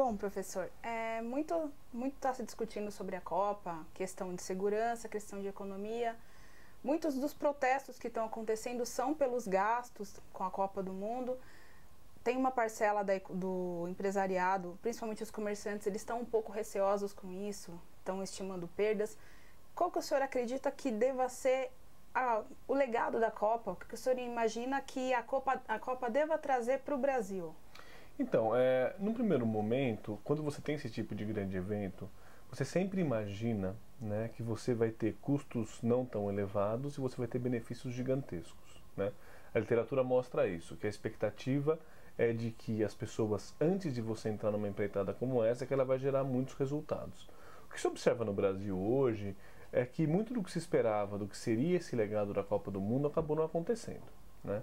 Bom, professor, muito está se discutindo sobre a Copa, questão de segurança, questão de economia. Muitos dos protestos que estão acontecendo são pelos gastos com a Copa do Mundo. Tem uma parcela do empresariado, principalmente os comerciantes, eles estão um pouco receosos com isso, estão estimando perdas. Qual que o senhor acredita que deva ser o legado da Copa? O que o senhor imagina que a Copa deva trazer para o Brasil? Então, no primeiro momento, quando você tem esse tipo de grande evento, você sempre imagina, né, que você vai ter custos não tão elevados e você vai ter benefícios gigantescos, né? A literatura mostra isso, que a expectativa é de que as pessoas, antes de você entrar numa empreitada como essa, que ela vai gerar muitos resultados. O que se observa no Brasil hoje é que muito do que se esperava, do que seria esse legado da Copa do Mundo, acabou não acontecendo, né?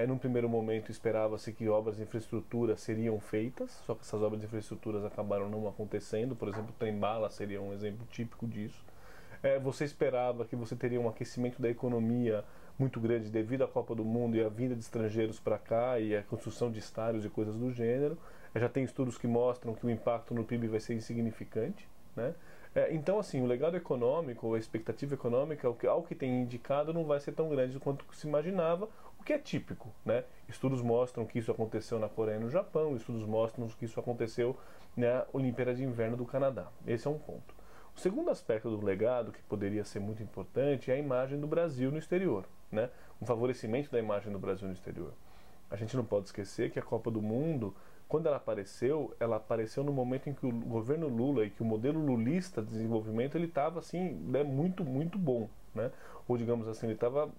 Num primeiro momento esperava-se que obras de infraestrutura seriam feitas, só que essas obras de infraestrutura acabaram não acontecendo. Por exemplo, o trem-bala seria um exemplo típico disso. Você esperava que você teria um aquecimento da economia muito grande devido à Copa do Mundo e à vinda de estrangeiros para cá e a construção de estádios e coisas do gênero. Já tem estudos que mostram que o impacto no PIB vai ser insignificante, né? Então, assim, o legado econômico, a expectativa econômica, ao que tem indicado, não vai ser tão grande quanto se imaginava, o que é típico, né? Estudos mostram que isso aconteceu na Coreia e no Japão, estudos mostram que isso aconteceu na Olimpíada de Inverno do Canadá. Esse é um ponto. O segundo aspecto do legado, que poderia ser muito importante, é a imagem do Brasil no exterior, né? Um favorecimento da imagem do Brasil no exterior. A gente não pode esquecer que a Copa do Mundo, quando ela apareceu no momento em que o governo Lula e que o modelo lulista de desenvolvimento ele estava assim, muito, muito bom, né? Ou digamos assim, ele estava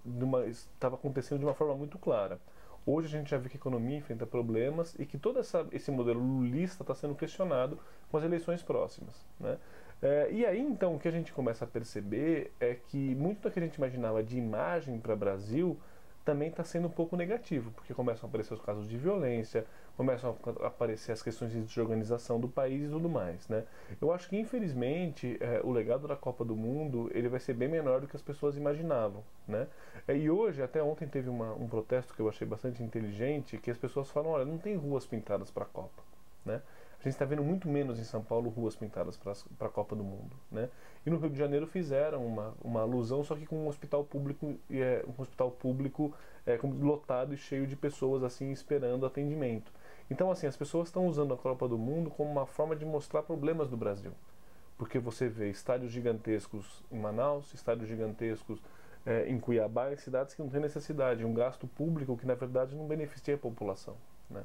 acontecendo de uma forma muito clara. Hoje a gente já vê que a economia enfrenta problemas e que todo esse modelo lulista está sendo questionado com as eleições próximas, né? E aí então o que a gente começa a perceber é que muito do que a gente imaginava de imagem para o Brasil também está sendo um pouco negativo, porque começam a aparecer os casos de violência, começam a aparecer as questões de desorganização do país e tudo mais, né? Eu acho que, infelizmente, o legado da Copa do Mundo ele vai ser bem menor do que as pessoas imaginavam, né? E hoje, até ontem, teve um protesto que eu achei bastante inteligente, que as pessoas falam, olha, não tem ruas pintadas para a Copa, né? A gente está vendo muito menos em São Paulo ruas pintadas para a Copa do Mundo, né? E no Rio de Janeiro fizeram uma alusão, só que com um hospital público, lotado e cheio de pessoas assim esperando atendimento. Então assim, as pessoas estão usando a Copa do Mundo como uma forma de mostrar problemas do Brasil. Porque você vê estádios gigantescos em Manaus, estádios gigantescos em Cuiabá, em cidades que não têm necessidade, um gasto público que na verdade não beneficia a população, né?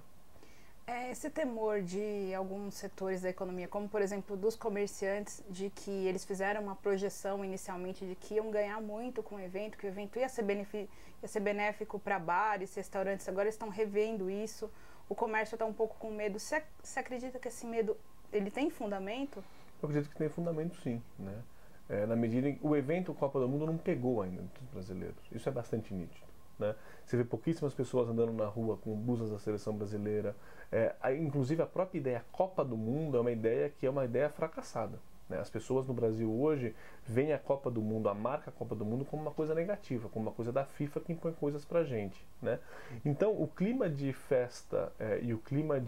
Esse temor de alguns setores da economia, como por exemplo dos comerciantes, de que eles fizeram uma projeção inicialmente de que iam ganhar muito com o evento, que o evento ia ser benéfico para bares, restaurantes, agora estão revendo isso, o comércio está um pouco com medo. Você acredita que esse medo ele tem fundamento? Eu acredito que tem fundamento sim, né? Na medida em que o evento Copa do Mundo não pegou ainda entre os brasileiros, isso é bastante nítido, né? Você vê pouquíssimas pessoas andando na rua com blusas da seleção brasileira. Inclusive a própria ideia Copa do Mundo é uma ideia fracassada, né? As pessoas no Brasil hoje veem a Copa do Mundo, a marca Copa do Mundo, como uma coisa negativa, como uma coisa da FIFA que impõe coisas pra gente, né? Então o clima de festa e o clima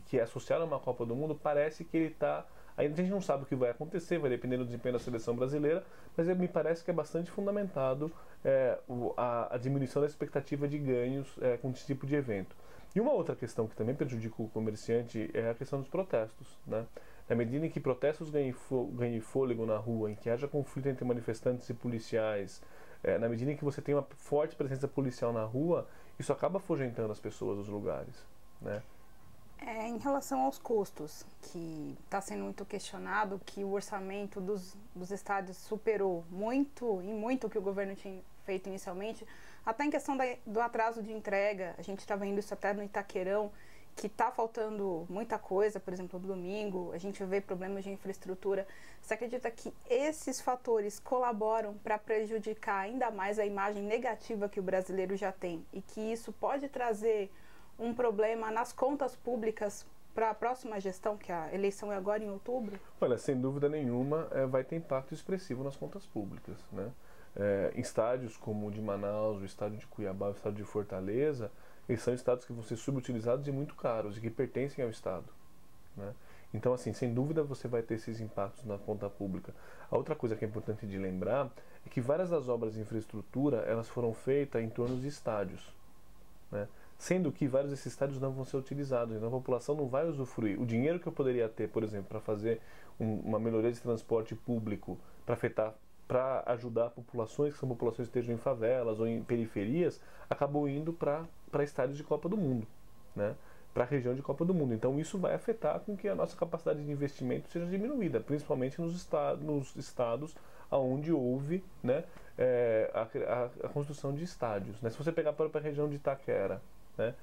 que é associado a uma Copa do Mundo parece que ele está... A gente não sabe o que vai acontecer, vai depender do desempenho da seleção brasileira, mas me parece que é bastante fundamentado a diminuição da expectativa de ganhos com esse tipo de evento. E uma outra questão que também prejudica o comerciante é a questão dos protestos, né? Na medida em que protestos ganhem fôlego na rua, em que haja conflito entre manifestantes e policiais, na medida em que você tem uma forte presença policial na rua, isso acaba afugentando as pessoas dos lugares, né? Em relação aos custos, que está sendo muito questionado, que o orçamento dos estádios superou muito o que o governo tinha feito inicialmente, até em questão do atraso de entrega, a gente está vendo isso até no Itaquerão, que está faltando muita coisa, por exemplo, no domingo, a gente vê problemas de infraestrutura. Você acredita que esses fatores colaboram para prejudicar ainda mais a imagem negativa que o brasileiro já tem e que isso pode trazer um problema nas contas públicas para a próxima gestão, que a eleição é agora em outubro? Olha, sem dúvida nenhuma vai ter impacto expressivo nas contas públicas, né? Em estádios como o de Manaus, o estádio de Cuiabá, o estádio de Fortaleza, eles são estádios que vão ser subutilizados e muito caros e que pertencem ao Estado, né? Então, assim, sem dúvida você vai ter esses impactos na conta pública. A outra coisa que é importante de lembrar é que várias das obras de infraestrutura, elas foram feitas em torno de estádios, né? Sendo que vários desses estádios não vão ser utilizados, então a população não vai usufruir. O dinheiro que eu poderia ter, por exemplo, para fazer uma melhoria de transporte público, para ajudar populações, que são populações que estejam em favelas ou em periferias, acabou indo para estádios de Copa do Mundo, né? Para a região de Copa do Mundo. Então isso vai afetar com que a nossa capacidade de investimento seja diminuída, principalmente nos estados onde houve, né, a construção de estádios, né? Se você pegar a própria região de Itaquera, né,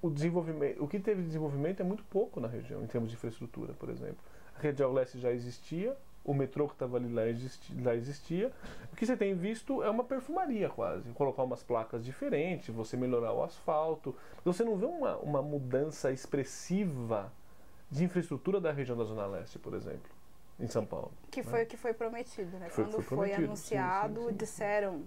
o que teve de desenvolvimento é muito pouco na região, em termos de infraestrutura, por exemplo. A Radial Leste já existia, o metrô que estava ali lá existia. O que você tem visto é uma perfumaria quase. Colocar umas placas diferentes, você melhorar o asfalto. Você não vê uma mudança expressiva de infraestrutura da região da Zona Leste, por exemplo, em São Paulo. Que foi o que foi prometido, né? Foi Quando foi prometido, anunciado, sim. disseram,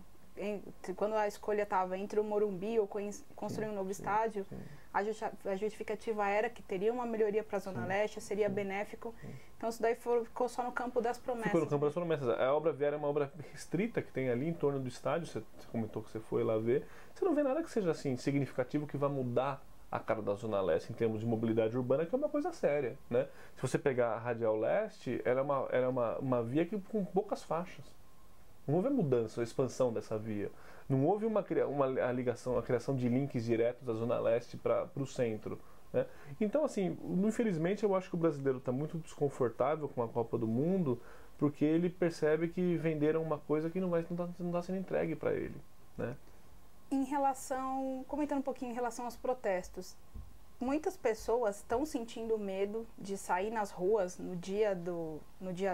quando a escolha estava entre o Morumbi ou construir um novo estádio, a justificativa era que teria uma melhoria para a Zona Leste, seria benéfico. Então isso daí ficou só no campo das promessas. Ficou no campo das promessas. A obra viária é uma obra restrita que tem ali em torno do estádio, você comentou que você foi lá ver. Você não vê nada que seja assim significativo que vá mudar a cara da Zona Leste em termos de mobilidade urbana, que é uma coisa séria, né? Se você pegar a Radial Leste, ela é uma via com poucas faixas. Não houve mudança, a expansão dessa via. Não houve a ligação, a criação de links diretos da Zona Leste para o centro, né? Então, assim, infelizmente eu acho que o brasileiro está muito desconfortável com a Copa do Mundo, porque ele percebe que venderam uma coisa que não está sendo entregue para ele, né? Comentando um pouquinho em relação aos protestos, muitas pessoas estão sentindo medo de sair nas ruas no dia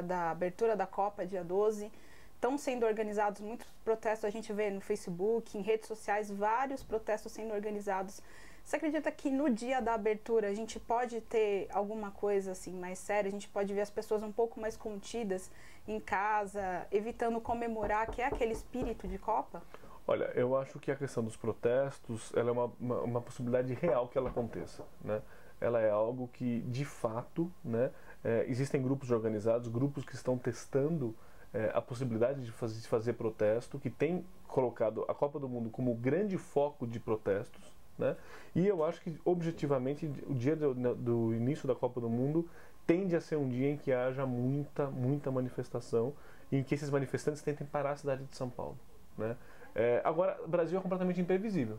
da abertura da Copa, dia 12. Estão sendo organizados muitos protestos, a gente vê no Facebook, em redes sociais, vários protestos sendo organizados. Você acredita que no dia da abertura a gente pode ter alguma coisa assim mais séria? A gente pode ver as pessoas um pouco mais contidas em casa, evitando comemorar, que é aquele espírito de Copa? Olha, eu acho que a questão dos protestos, ela é uma possibilidade real que ela aconteça, né? Ela é algo que, de fato, né, existem grupos organizados, grupos que estão testando a possibilidade de fazer protesto, que tem colocado a Copa do Mundo como grande foco de protestos, né? E eu acho que, objetivamente, o dia do início da Copa do Mundo tende a ser um dia em que haja muita manifestação e em que esses manifestantes tentem parar a cidade de São Paulo, né? Agora, o Brasil é completamente imprevisível.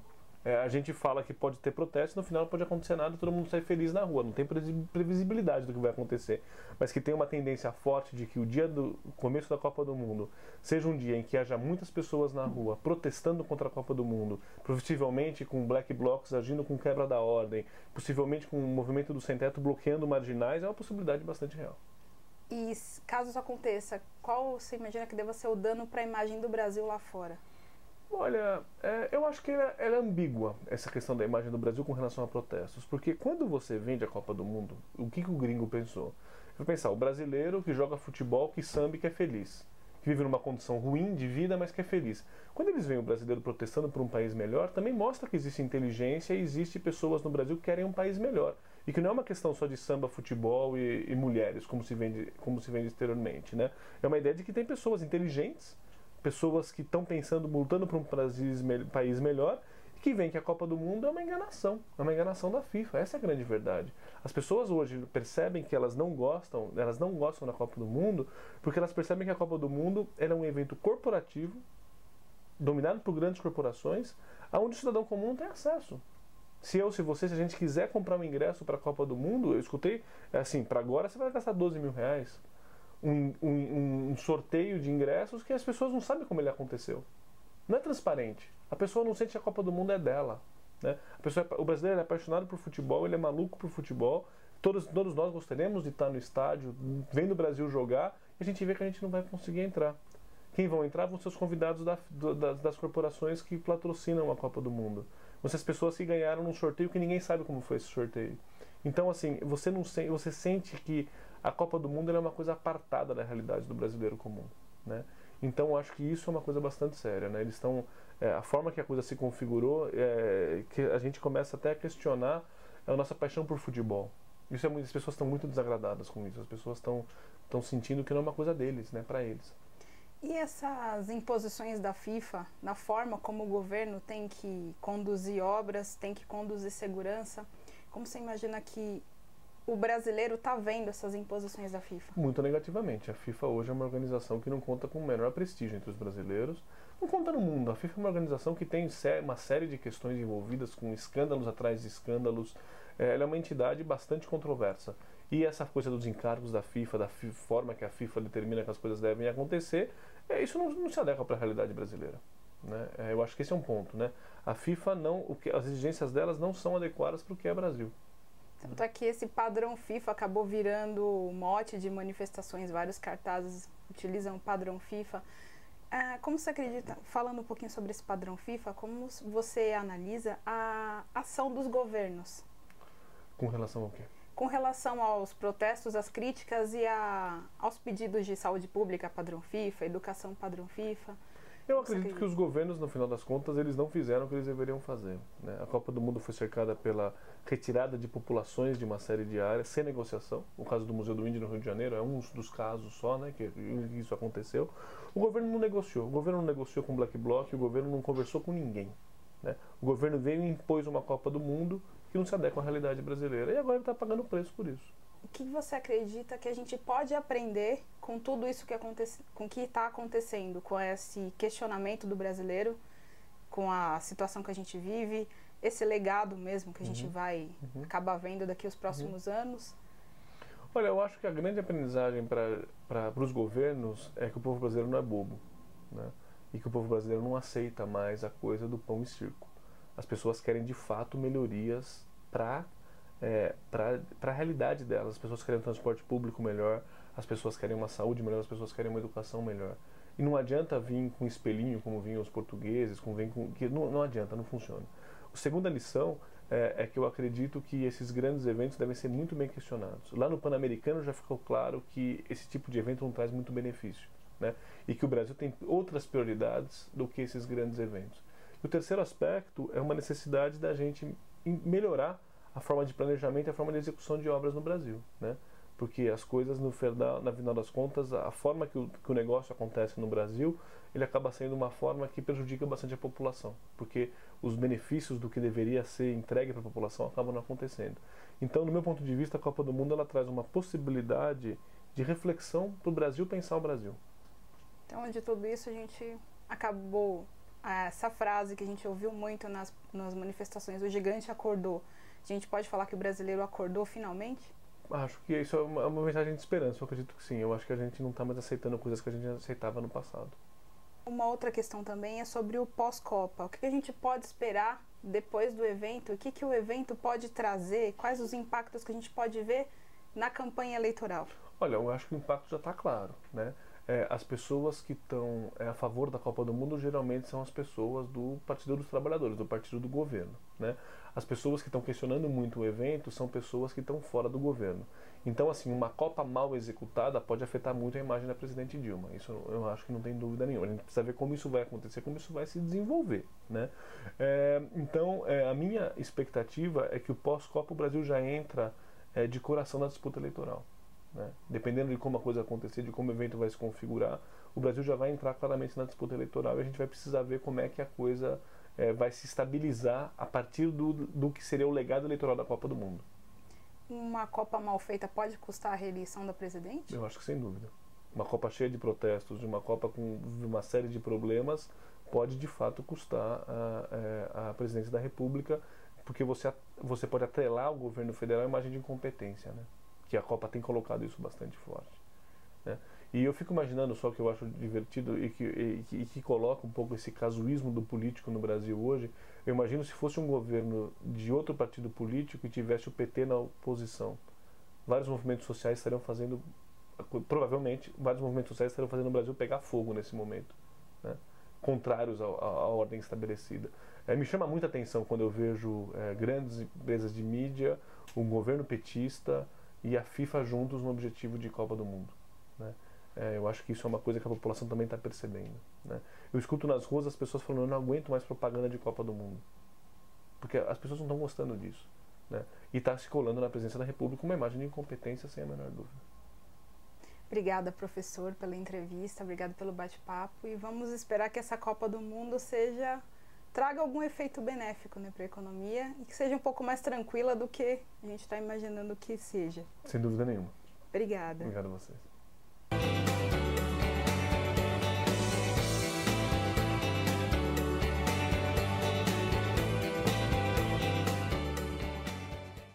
A gente fala que pode ter protesto, no final não pode acontecer nada, todo mundo sai feliz na rua, não tem previsibilidade do que vai acontecer, mas que tem uma tendência forte de que o dia do começo da Copa do Mundo seja um dia em que haja muitas pessoas na rua protestando contra a Copa do Mundo, possivelmente com black blocs agindo com quebra da ordem, possivelmente com o movimento do sem-teto bloqueando marginais, é uma possibilidade bastante real. E caso isso aconteça, qual você imagina que deva ser o dano para a imagem do Brasil lá fora? Olha, eu acho que ela é ambígua, essa questão da imagem do Brasil com relação a protestos. Porque quando você vende a Copa do Mundo, o que o gringo pensou? Vai pensar, o brasileiro que joga futebol, que samba e que é feliz. Que vive numa condição ruim de vida, mas que é feliz. Quando eles veem o brasileiro protestando por um país melhor, também mostra que existe inteligência e existe pessoas no Brasil que querem um país melhor. E que não é uma questão só de samba, futebol e mulheres, como se vende exteriormente, né? É uma ideia de que tem pessoas inteligentes, pessoas que estão pensando, lutando por um país melhor, e que veem que a Copa do Mundo é uma enganação da FIFA. Essa é a grande verdade. As pessoas hoje percebem que elas não gostam da Copa do Mundo, porque elas percebem que a Copa do Mundo é um evento corporativo, dominado por grandes corporações, aonde o cidadão comum não tem acesso. Se a gente quiser comprar um ingresso para a Copa do Mundo, eu escutei, assim, para agora você vai gastar 12 mil reais. Um sorteio de ingressos que as pessoas não sabem como ele aconteceu. Não é transparente. A pessoa não sente que a Copa do Mundo é dela, né? O brasileiro é apaixonado por futebol, ele é maluco por futebol. Todos nós gostaríamos de estar no estádio, vendo o Brasil jogar, e a gente vê que a gente não vai conseguir entrar. Quem vão entrar vão ser os convidados das corporações que patrocinam a Copa do Mundo. Vão ser as pessoas que ganharam num sorteio que ninguém sabe como foi esse sorteio. Então, assim, você sente que a Copa do Mundo é uma coisa apartada da realidade do brasileiro comum, né? Então, eu acho que isso é uma coisa bastante séria, né? Eles estão, a forma que a coisa se configurou, que a gente começa até a questionar a nossa paixão por futebol, Isso é muito, as pessoas estão muito desagradadas com isso. As pessoas estão sentindo que não é uma coisa deles, né, para eles. E essas imposições da FIFA, na forma como o governo tem que conduzir obras, tem que conduzir segurança, como você imagina que o brasileiro está vendo essas imposições da FIFA? Muito negativamente. A FIFA hoje é uma organização que não conta com o menor prestígio entre os brasileiros. Não conta no mundo. A FIFA é uma organização que tem uma série de questões envolvidas, com escândalos atrás de escândalos. Ela é uma entidade bastante controversa. E essa coisa dos encargos da FIFA, da forma que a FIFA determina que as coisas devem acontecer, isso não se adequa para a realidade brasileira. Né? Eu acho que esse é um ponto. Né? A FIFA, as exigências delas não são adequadas para o que é Brasil. Tanto é que esse padrão FIFA acabou virando mote de manifestações, vários cartazes utilizam o padrão FIFA. Como você acredita, falando um pouquinho sobre esse padrão FIFA, como você analisa a ação dos governos? Com relação ao quê? Com relação aos protestos, às críticas e aos pedidos de saúde pública padrão FIFA, educação padrão FIFA. Eu acredito que os governos, no final das contas, eles não fizeram o que eles deveriam fazer. Né? A Copa do Mundo foi cercada pela retirada de populações de uma série de áreas, sem negociação. O caso do Museu do Índio no Rio de Janeiro é um dos casos só, né, que isso aconteceu. O governo não negociou. O governo não negociou com o Black Bloc, o governo não conversou com ninguém. Né? O governo veio e impôs uma Copa do Mundo que não se adequa à realidade brasileira. E agora ele está pagando o preço por isso. O que você acredita que a gente pode aprender com tudo isso que está acontecendo, com esse questionamento do brasileiro, com a situação que a gente vive, esse legado mesmo que a gente vai acabar vendo daqui aos próximos anos? Olha, eu acho que a grande aprendizagem para os governos é que o povo brasileiro não é bobo, né? E que o povo brasileiro não aceita mais a coisa do pão e circo. As pessoas querem de fato melhorias para a realidade delas. As pessoas querem um transporte público melhor, as pessoas querem uma saúde melhor, as pessoas querem uma educação melhor. E não adianta vir com espelhinho, como vinham os portugueses, que não adianta, não funciona. A segunda lição é que eu acredito que esses grandes eventos devem ser muito bem questionados. Lá no Pan-Americano já ficou claro que esse tipo de evento não traz muito benefício, né? E que o Brasil tem outras prioridades do que esses grandes eventos. E o terceiro aspecto é uma necessidade da gente melhorar a forma de planejamento e a forma de execução de obras no Brasil, né? Porque as coisas, no final das contas, a forma que o negócio acontece no Brasil, ele acaba sendo uma forma que prejudica bastante a população, porque os benefícios do que deveria ser entregue para a população acabam não acontecendo. Então, do meu ponto de vista, a Copa do Mundo ela traz uma possibilidade de reflexão para o Brasil pensar o Brasil. Então, de tudo isso, a gente acabou... Essa frase que a gente ouviu muito nas manifestações, o gigante acordou. A gente pode falar que o brasileiro acordou finalmente? Acho que isso é uma mensagem de esperança, eu acredito que sim. Eu acho que a gente não está mais aceitando coisas que a gente aceitava no passado. Uma outra questão também é sobre o pós-Copa. O que a gente pode esperar depois do evento? O que o evento pode trazer? Quais os impactos que a gente pode ver na campanha eleitoral? Olha, eu acho que o impacto já está claro, né? As pessoas que estão a favor da Copa do Mundo geralmente são as pessoas do Partido dos Trabalhadores, do partido do governo, né? As pessoas que estão questionando muito o evento são pessoas que estão fora do governo. Então, assim, uma Copa mal executada pode afetar muito a imagem da presidente Dilma. Isso eu acho que não tem dúvida nenhuma. A gente precisa ver como isso vai acontecer, como isso vai se desenvolver, né? Então, a minha expectativa é que o pós-Copa o Brasil já entra de coração na disputa eleitoral. Né? Dependendo de como a coisa acontecer, de como o evento vai se configurar, o Brasil já vai entrar claramente na disputa eleitoral e a gente vai precisar ver como é que a coisa vai se estabilizar a partir do que seria o legado eleitoral da Copa do Mundo. Uma Copa mal feita pode custar a reeleição da presidente? Eu acho que sem dúvida. Uma Copa cheia de protestos, uma Copa com uma série de problemas, pode de fato custar a presidência da República, porque você pode atrelar ao governo federal a imagem de incompetência, né? Que a Copa tem colocado isso bastante forte, né? E eu fico imaginando só que eu acho divertido e que coloca um pouco esse casuísmo do político no Brasil hoje. Eu imagino se fosse um governo de outro partido político e tivesse o PT na oposição. Vários movimentos sociais estariam fazendo, provavelmente, vários movimentos sociais estariam fazendo o Brasil pegar fogo nesse momento, né? Contrários à ordem estabelecida. Me chama muita atenção quando eu vejo grandes empresas de mídia, um governo petista e a FIFA juntos no objetivo de Copa do Mundo, né? Eu acho que isso é uma coisa que a população também está percebendo, né? Eu escuto nas ruas as pessoas falando: eu não aguento mais propaganda de Copa do Mundo, porque as pessoas não estão gostando disso, né? e está se colando na presidência da República uma imagem de incompetência sem a menor dúvida. Obrigada, professor, pela entrevista, obrigada pelo bate-papo e vamos esperar que essa Copa do Mundo traga algum efeito benéfico, né, para a economia e que seja um pouco mais tranquila do que a gente está imaginando que seja. Sem dúvida nenhuma. Obrigada. Obrigado a vocês.